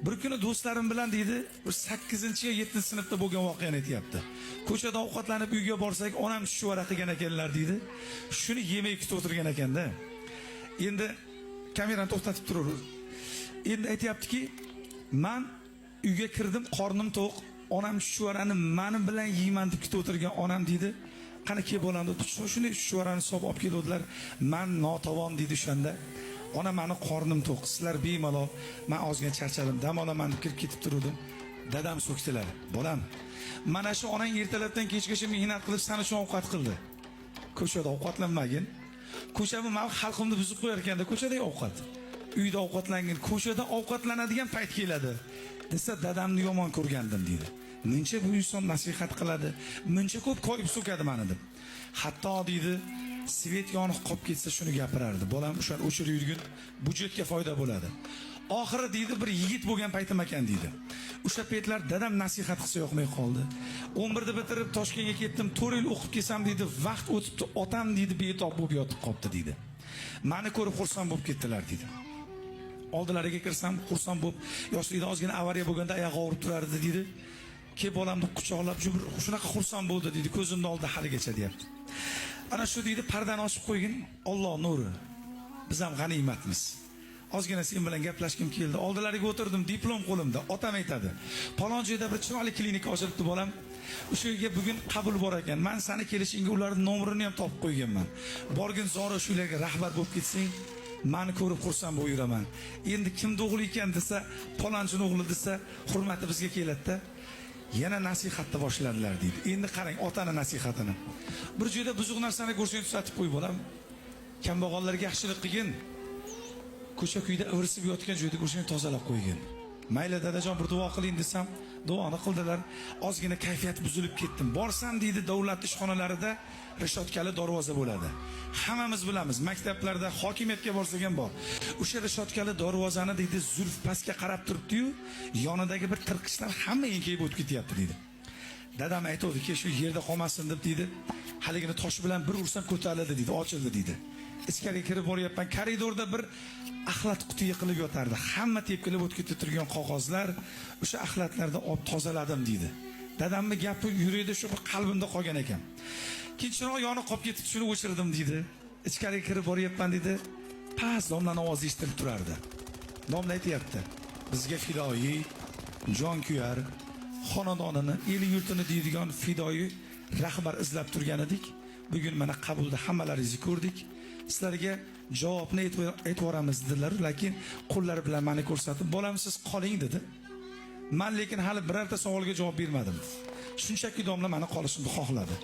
Bir kuni do'stlarim bilan deydi, 8-yo 7-sinfda bo'lgan voqeani aytayapti. Ko'chada ovqatlanib uyga borsak, onam chuchvara qilgan ekanlar deydi. Shuni yemay kutib o'tirgan ekanda. Endi kamerani to'xtatib turamiz. Endi aytayaptiki, men uyga kirdim, qornim to'q, onam chuchvarani meni bilan yeyman deb kutib o'tirgan onam deydi. Qani kelib bo'landi, shuni chuchvarani solib olib keldilar. Men notavon deydi o'shanda. Ona meni qornim to'q, sizlar bemalol, men ozgina charchadim, dam olaman deb kirib ketib turdim. Dadam so'kdilar. Bolam, mana shu onang ertalabdan kechgacha mehnat qilib sana uchun ovqat qildi. Ko'chada ovqatlanmagin. Ko'chami men xalqimni buzib qo'yar ekanda, ko'chada ovqat. Uyda ovqatlangin, ko'chada ovqatlanadigan payt keladi. Desa dadamni yomon ko'rgandim deydi. Mencha bu inson nasihat qiladi, mencha ko'p qo'yib so'kadi meni deb. Hatto deydi, svet yonib qolib ketsa shuni gapirardi. Bolam o'shan o'chirib yurgin, budjetga foyda bo'ladi. Oxiri deydi bir yigit bo'lgan paytim ekan deydi. O'sha paytlar dadam nasihat qilsa yoqmay qoldi. 11da bitirib Toshkentga ketdim, 4 yil o'qib kelsam deydi, vaqt o'tibdi, otam deydi betob bo'lib yotib qolibdi deydi. Meni ko'rib xursand bo'lib ketdilar deydi. Oldilariga kirsam xursand bo'lib, yoshlikda ozgina avariya bo'lganda oyog'i og'rib turardi deydi. Ke bolamni quchoqlab jubr, shunaqa xursand bo'ldi deydi, ko'zimning oldida haligacha deyapti. Ana shu deydi, pardani ochib qo'ygin, Alloh nuri. Biz ham g'animatmiz. Ozgina sen bilan gaplashkim keldi. Oldilariga o'tirdim, diplom qo'limda. Otam aytadi, "Palon joyda bir chiroyli klinika ochilibdi bolam. O'sha yerga bugun qabul bor ekan. Men seni kelishingga ularning nomerini ham topib qo'yganman. Borgin zora shularga rahbar bo'lib ketsang, meni ko'rib xursand bo'lib yuraman. Endi kimning o'g'li ekan desa, palonchining o'g'li desa, hurmati bizga keladi-da." Yana nasihatni boshladilar deydi. Endi qarang otani nasihatini. Bir joyda buzuq narsani ko'rsang tuzatib qo'y bolam. Kambag'allarga yaxshilik qilgin. Ko'cha kuyda ivirsib yotgan joyda ko'rsang tozalab qo'ygin. Mayli dadajon bir duo qiling desam, duoni qildilar. Ozgina kayfiyat buzilib ketdim. Borsam deydi, davlat ishxonalarida rishotkali darvoza bo'ladi. Hammamiz bilamiz, maktablarda hokimiyatga borsak ham bor. O'sha rishotkali darvozani deydi, zulf pastga qarab turibdi-yu, yonidagi bir tirqichlar hamma enkayib o'tib ketyapti deydi. Dadam aytdi-ki, shu yerda qolmasin deb deydi, haligini tosh bilan bir ursam ko'tariladi deydi, ochildi deydi. Ichkariga kirib boryapman, koridorda bir axlat quti yiqilib yotardi. Hamma tepkilib o'tib ketib turgan qog'ozlar, o'sha axlatlarni olib tozaladim deydi. Dadamni gapi yurakda shu qalbimda qolgan ekan. Keyinchalik yonib qolib ketib shuni o'chirdim deydi. Ichkariga kirib boryapman deydi. Past domlaning ovozi eshitilib turardi. Domla aytayapti, bizga fidoyi, jon kuyar, xonadonini, el yurtini deydigan fidoyi rahbar izlab turgan edik. Bugun mana qabulda hammalaringizni ko'rdik. Sizlarga javobni aytib yoramiz dedilar, lekin qo'llari bilan meni ko'rsatib, "Bolam siz qoling" dedi. Men lekin hali birorta savolga javob bermadim. Shunchaki domla meni qolishimni xohladi.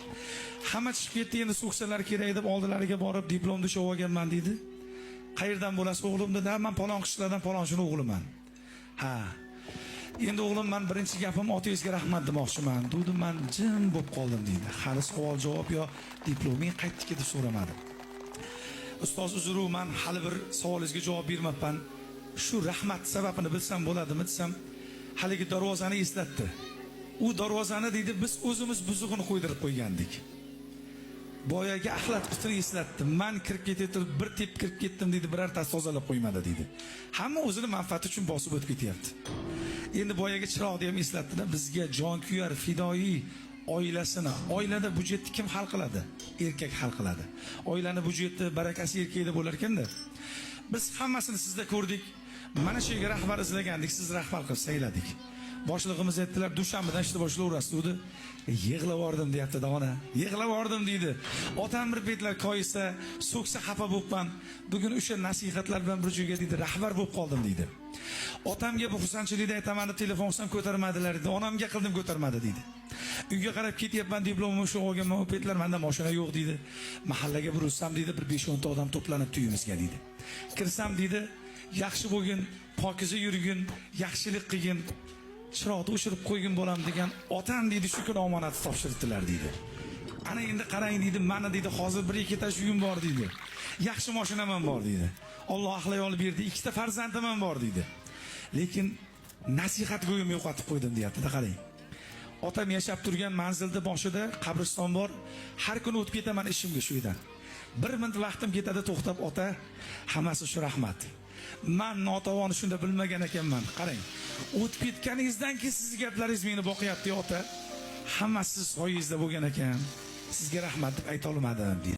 Hamma chiqib ketdi, endi so'ksalar kerak deb oldilariga borib diplomni olib olganman deydi. "Qayerdan bo'lasiz o'g'lim?" dedi. "Men palon qishlardan palonchining o'g'liman." "Ha. Endi o'g'lim, men birinchi gapim otangizga rahmat demoqchiman." Dedim, men jim bo'lib qoldim deydi. Hali savol javob yo diploming qaytdiki deb so'ramadim. "Ustoz uzru, men hali bir savolingizga javob bermabman. Shu rahmat sababini bilsam bo'ladimi?" desam, haligi darvozani eslatdi. U darvozani deydi, biz o'zimiz buzug'ini qo'ydirib qo'ygandik. Boyaga axlat qutini eslatdim. Men kirib ketib bir tep kirib ketdim deydi, birortasi tozalab qo'ymadi deydi. Hamma o'zini manfaati uchun bosib o'tib ketyapti. Endi boyaga chiroqni ham eslatdi-da, bizga jon kuyar, fidoyi oilasini, oilada budjetni kim hal qiladi? Erkak hal qiladi. Oilani budjeti barakasi erkakda bo'lar ekanda. Biz hammasini sizda ko'rdik. Mana shu yerga rahbar izlagandik, siz rahbar qilib sayladik. Boshlig'imiz aytdilar, dushanbadan ishni boshlayverasiz dedi. Yig'lab bordim deyapti ona. Yig'lab bordim deydi. Otam bir paytlar koyisa, so'ksa xafa bo'libman. Bugun o'sha nasihatlar bilan bir joyga deydi, rahbar bo'lib qoldim deydi. Otamga bu xursandchilikda aytaman deb telefon qilsam ko'tarmadilar dedi. Onamga qildim ko'tarmadi deydi. Uyga qarab ketyapman, diplomimni shu olganman, u paytlar menda mashina yo'q deydi. Mahallaga bir ursam deydi, bir 5-10 ta odam to'planib uyimizga deydi. Kirsam deydi, yaxshi bo'lgin, pokiza yurgin, yaxshilik qilgin, chiroqni o'chirib qo'ygin bo'lam degan otam deydi, shu kun omonat topshirdilar deydi. Ana endi qarang deydi, mana deydi, hozir 1-2 ta uyim bor deydi. Yaxshi mashinam ham bor deydi. Alloh axlay olib berdi, 2 ta farzandim ham bor deydi. Lekin nasihat go'yim yo'qotib qo'ydim deyapti-da, qarang. Otam yashab turgan manzilda boshida qabriston bor. Har kuni o'tib ketaman ishimga shu yerdan. 1 minut vaqtim ketadi, to'xtab ota, hammasi shu rahmat. Men notavonni shunda bilmagan ekanman. Qarang, o'tib ketganingizdan keyin sizning gaplaringiz meni boqyapti ota. Hammasi siz soyingizda bo'lgan ekan. Sizga rahmat deb ayta olmadim deydi.